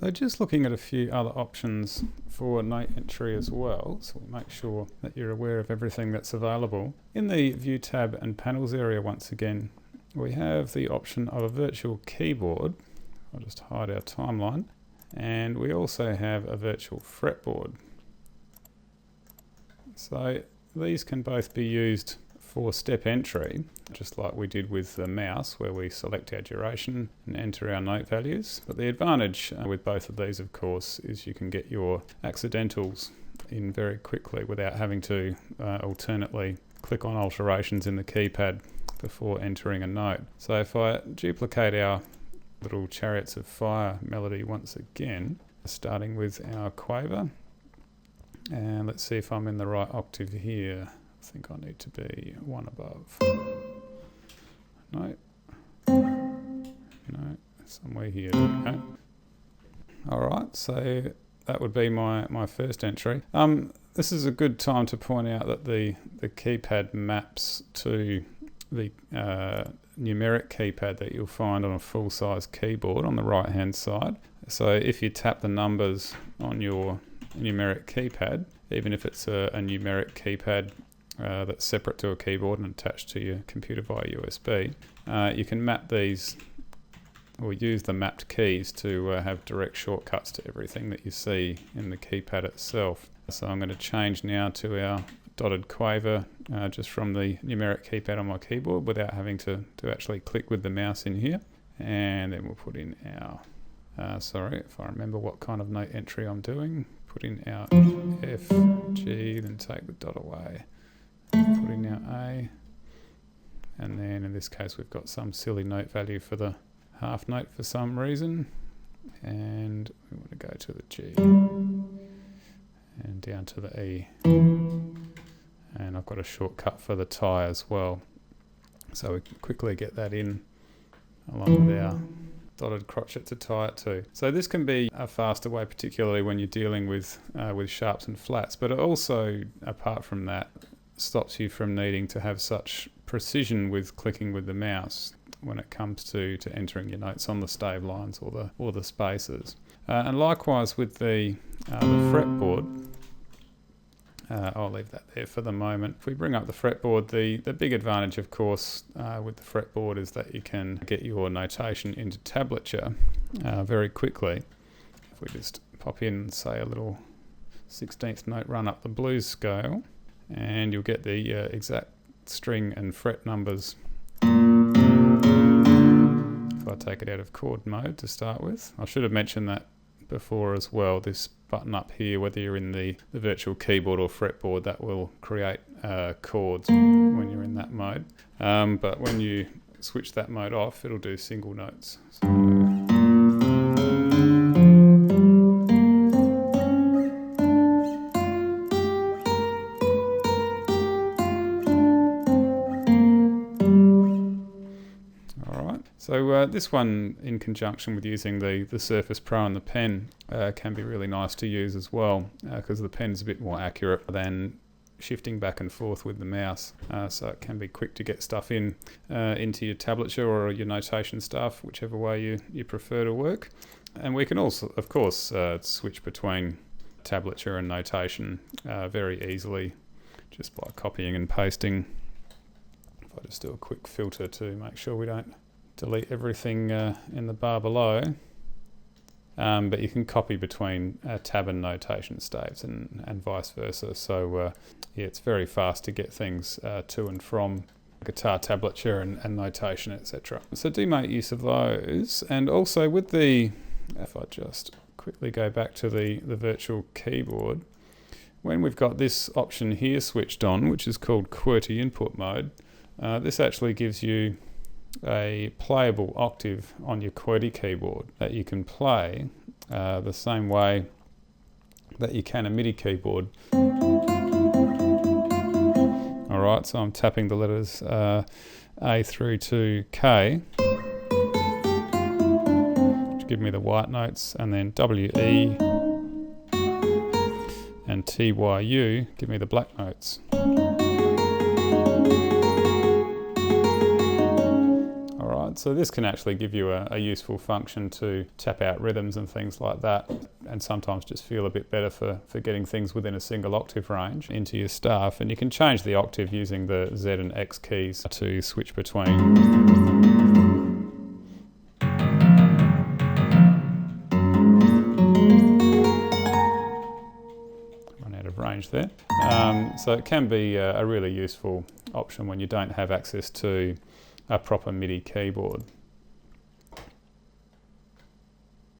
So just looking at a few other options for note entry as well, so we'll make sure that you're aware of everything that's available. In the View tab and Panels area once again, we have the option of a virtual keyboard. I'll just hide our timeline. And we also have a virtual fretboard. So these can both be used for step entry, just like we did with the mouse, where we select our duration and enter our note values. But the advantage with both of these, of course, is you can get your accidentals in very quickly without having to alternately click on alterations in the keypad before entering a note. So if I duplicate our little Chariots of Fire melody once again, starting with our quaver, and let's see if I'm in the right octave here. I think I need to be one above. No. No, somewhere here. Okay. Alright, so that would be my first entry. This is a good time to point out that the keypad maps to the numeric keypad that you'll find on a full-size keyboard on the right-hand side. So if you tap the numbers on your numeric keypad, even if it's a numeric keypad that's separate to a keyboard and attached to your computer via USB, you can map these or use the mapped keys to have direct shortcuts to everything that you see in the keypad itself. So I'm going to change now to our dotted quaver just from the numeric keypad on my keyboard without having to actually click with the mouse in here. And then we'll put in our, sorry, if I remember what kind of note entry I'm doing, put in our F, G, then take the dot away. Put in our A, and then in this case we've got some silly note value for the half note for some reason, and we want to go to the G and down to the E, and I've got a shortcut for the tie as well, so we can quickly get that in along with our dotted crotchet to tie it to. So this can be a faster way, particularly when you're dealing with sharps and flats, but it also, apart from that, stops you from needing to have such precision with clicking with the mouse when it comes to entering your notes on the stave lines or the spaces. And likewise with the fretboard, I'll leave that there for the moment. If we bring up the fretboard, the big advantage, of course, with the fretboard is that you can get your notation into tablature very quickly. If we just pop in, say, a little 16th note run up the blues scale, and you'll get the exact string and fret numbers. If I take it out of chord mode to start with. I should have mentioned that before as well. This button up here, whether you're in the virtual keyboard or fretboard, that will create chords when you're in that mode. But when you switch that mode off, it'll do single notes. So, So this one, in conjunction with using the Surface Pro and the pen, can be really nice to use as well, because the pen is a bit more accurate than shifting back and forth with the mouse. So it can be quick to get stuff into your tablature or your notation stuff, whichever way you prefer to work. And we can also, of course, switch between tablature and notation very easily, just by copying and pasting. If I just do a quick filter to make sure we don't delete everything in the bar below, but you can copy between tab and notation staves and vice versa. So yeah, it's very fast to get things to and from guitar tablature and notation, etc. So do make use of those. And also with the, if I just quickly go back to the virtual keyboard, when we've got this option here switched on, which is called QWERTY input mode, this actually gives you a playable octave on your QWERTY keyboard that you can play the same way that you can a MIDI keyboard. Alright, so I'm tapping the letters A through to K, which give me the white notes, and then W, E and T, Y, U give me the black notes. Alright, so this can actually give you a useful function to tap out rhythms and things like that, and sometimes just feel a bit better for getting things within a single octave range into your staff. And you can change the octave using the Z and X keys to switch between. Range there. So it can be a really useful option when you don't have access to a proper MIDI keyboard.